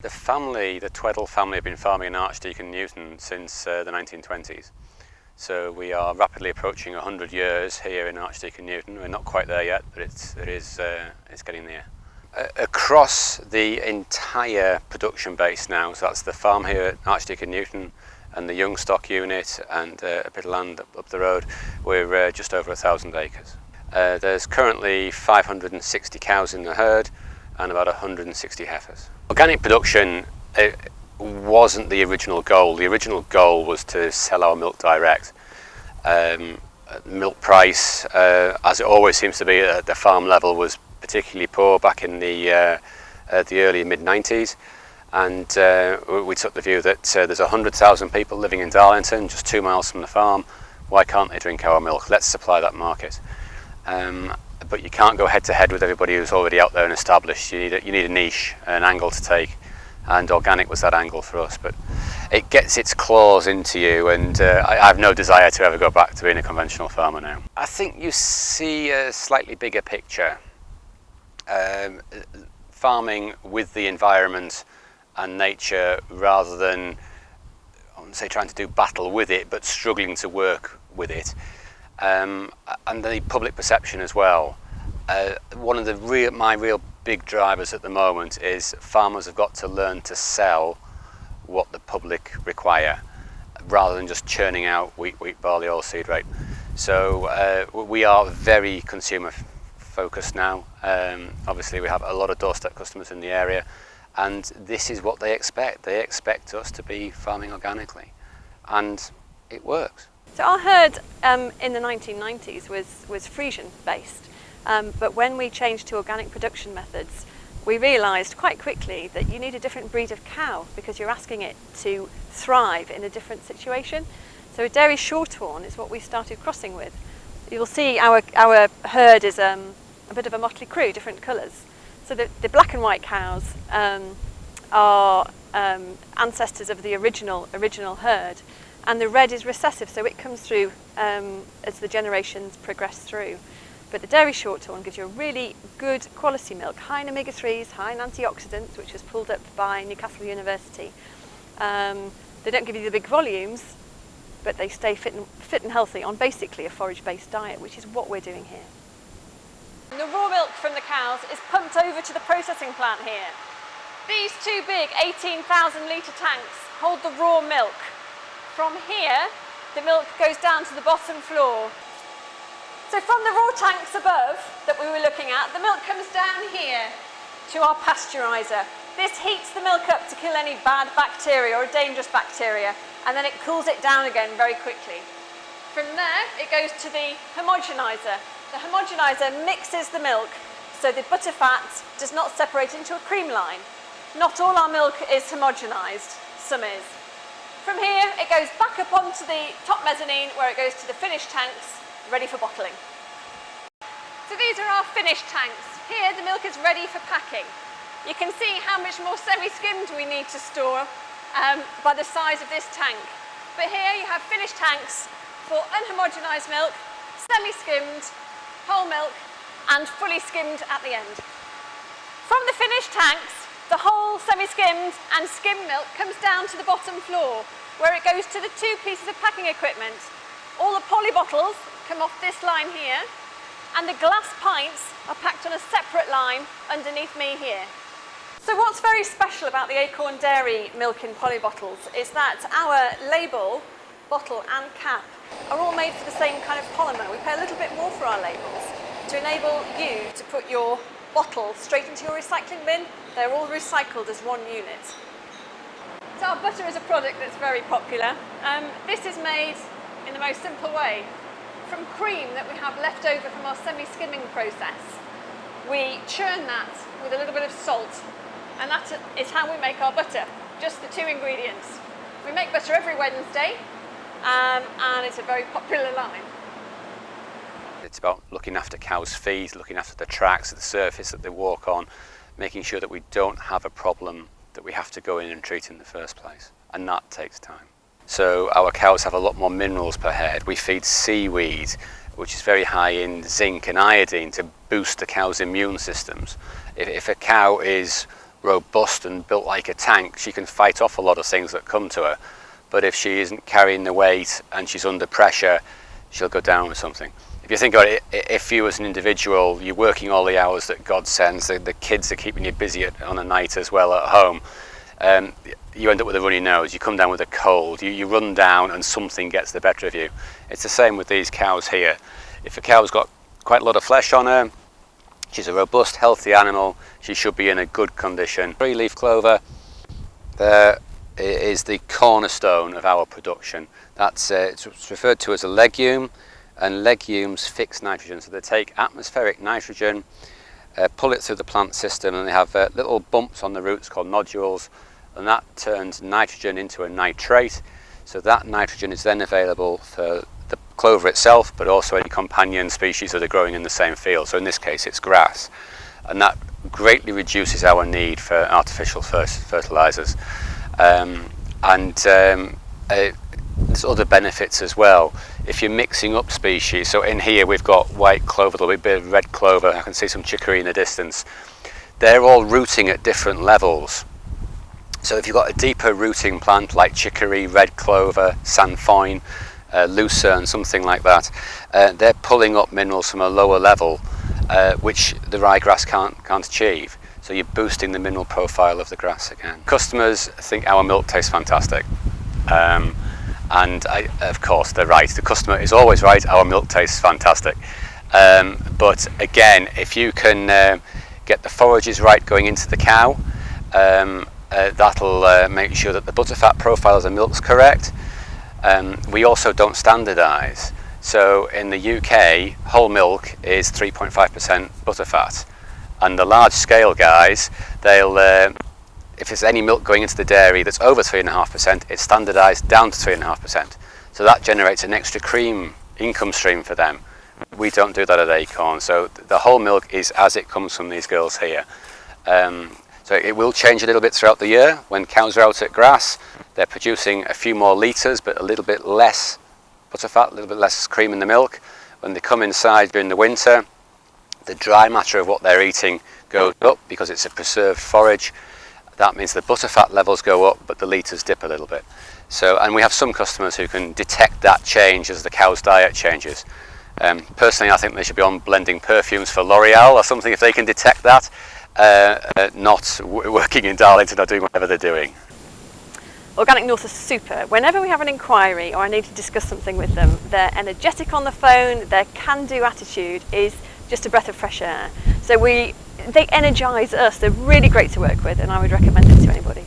The Tweddle family, have been farming in Archdeacon Newton since the 1920s. So we are rapidly approaching 100 years here in Archdeacon Newton. We're not quite there yet, but it's getting there. Across the entire production base now, so that's the farm here at Archdeacon Newton and the young stock unit and a bit of land up the road, we're just over 1,000 acres. There's currently 560 cows in the herd and about 160 heifers. Organic production wasn't the original goal. The original goal was to sell our milk direct. Milk price, as it always seems to be at the farm level, was particularly poor back in the early mid-90s, and we took the view that there's 100,000 people living in Darlington, just 2 miles from the farm. Why can't they drink our milk? Let's supply that market. But you can't go head to head with everybody who's already out there and established. You need a niche, an angle to take, and organic was that angle for us. But it gets its claws into you, and I have no desire to ever go back to being a conventional farmer now. I think you see a slightly bigger picture. Farming with the environment and nature, rather than, I wouldn't say trying to do battle with it, but struggling to work with it. And the public perception as well. One of my real big drivers at the moment is farmers have got to learn to sell what the public require, rather than just churning out wheat, barley, oilseed rape. So we are very consumer focused now. Obviously we have a lot of doorstep customers in the area, and this is what they expect. They expect us to be farming organically, and it works. So our herd in the 1990s was Frisian based, but when we changed to organic production methods, we realised quite quickly that you need a different breed of cow because you're asking it to thrive in a different situation. So a dairy shorthorn is what we started crossing with. You'll see our herd is a bit of a motley crew, different colours. So the black and white cows are ancestors of the original herd. And the red is recessive, so it comes through as the generations progress through. But the dairy shorthorn gives you a really good quality milk, high in omega-3s, high in antioxidants, which was pulled up by Newcastle University. They don't give you the big volumes, but they stay fit and healthy on basically a forage-based diet, which is what we're doing here. The raw milk from the cows is pumped over to the processing plant here. These two big 18,000 litre tanks hold the raw milk. From here, the milk goes down to the bottom floor. So from the raw tanks above that we were looking at, the milk comes down here to our pasteuriser. This heats the milk up to kill any bad bacteria or dangerous bacteria, and then it cools it down again very quickly. From there, it goes to the homogeniser. The homogeniser mixes the milk so the butter fat does not separate into a cream line. Not all our milk is homogenised, some is. From here, it goes back up onto the top mezzanine where it goes to the finished tanks, ready for bottling. So these are our finished tanks. Here, the milk is ready for packing. You can see how much more semi-skimmed we need to store by the size of this tank. But here you have finished tanks for unhomogenised milk, semi-skimmed, whole milk, and fully skimmed at the end. From the finished tanks, the whole semi-skimmed and skimmed milk comes down to the bottom floor, where it goes to the two pieces of packing equipment. All the poly bottles come off this line here, and the glass pints are packed on a separate line underneath me here. So what's very special about the Acorn Dairy milk in poly bottles is that our label, bottle and cap are all made for the same kind of polymer. We pay a little bit more for our labels to enable you to put your bottle straight into your recycling bin. They're all recycled as one unit. So our butter is a product that's very popular. This is made in the most simple way. From cream that we have left over from our semi-skimming process, we churn that with a little bit of salt, and that is how we make our butter, just the two ingredients. We make butter every Wednesday, and it's a very popular line. It's about looking after cows' feet, looking after the tracks, the surface that they walk on, making sure that we don't have a problem that we have to go in and treat in the first place, and that takes time. So our cows have a lot more minerals per head. We feed seaweed, which is very high in zinc and iodine to boost the cow's immune systems. If a cow is robust and built like a tank, she can fight off a lot of things that come to her. But if she isn't carrying the weight and she's under pressure, she'll go down with something. If you think about it, if you as an individual, you're working all the hours that God sends, the kids are keeping you busy on a night as well at home, you end up with a runny nose, you come down with a cold, you run down and something gets the better of you. It's the same with these cows here. If a cow's got quite a lot of flesh on her, she's a robust, healthy animal, she should be in a good condition. 3-leaf clover is the cornerstone of our production. It's referred to as a legume, and legumes fix nitrogen. So they take atmospheric nitrogen, pull it through the plant system, and they have little bumps on the roots called nodules, and that turns nitrogen into a nitrate. So that nitrogen is then available for the clover itself, but also any companion species that are growing in the same field. So in this case it's grass, and that greatly reduces our need for artificial fertilizers. There's other benefits as well. If you're mixing up species, so in here we've got white clover, there'll be a bit of red clover, I can see some chicory in the distance. They're all rooting at different levels. So if you've got a deeper rooting plant like chicory, red clover, sainfoin, lucerne, something like that, they're pulling up minerals from a lower level, which the ryegrass can't achieve. So you're boosting the mineral profile of the grass again. Customers think our milk tastes fantastic. Of course, they're right. The customer is always right. Our milk tastes fantastic. But again, if you can get the forages right going into the cow, that'll make sure that the butterfat profile of the milk's correct. We also don't standardise. So in the UK, whole milk is 3.5% butterfat, and the large-scale guys, they'll if there's any milk going into the dairy that's over 3.5%, it's standardised down to 3.5%. So that generates an extra cream income stream for them. We don't do that at Acorn. So the whole milk is as it comes from these girls here. So it will change a little bit throughout the year. When cows are out at grass, they're producing a few more litres, but a little bit less butterfat, a little bit less cream in the milk. When they come inside during the winter, the dry matter of what they're eating goes up because it's a preserved forage. That means the butterfat levels go up, but the litres dip a little bit. So, and we have some customers who can detect that change as the cow's diet changes. Personally, I think they should be on blending perfumes for L'Oreal or something if they can detect that, not working in Darlington or doing whatever they're doing. Organic North is super. Whenever we have an inquiry or I need to discuss something with them, they're energetic on the phone, their can-do attitude is just a breath of fresh air. So they energise us, they're really great to work with, and I would recommend it to anybody.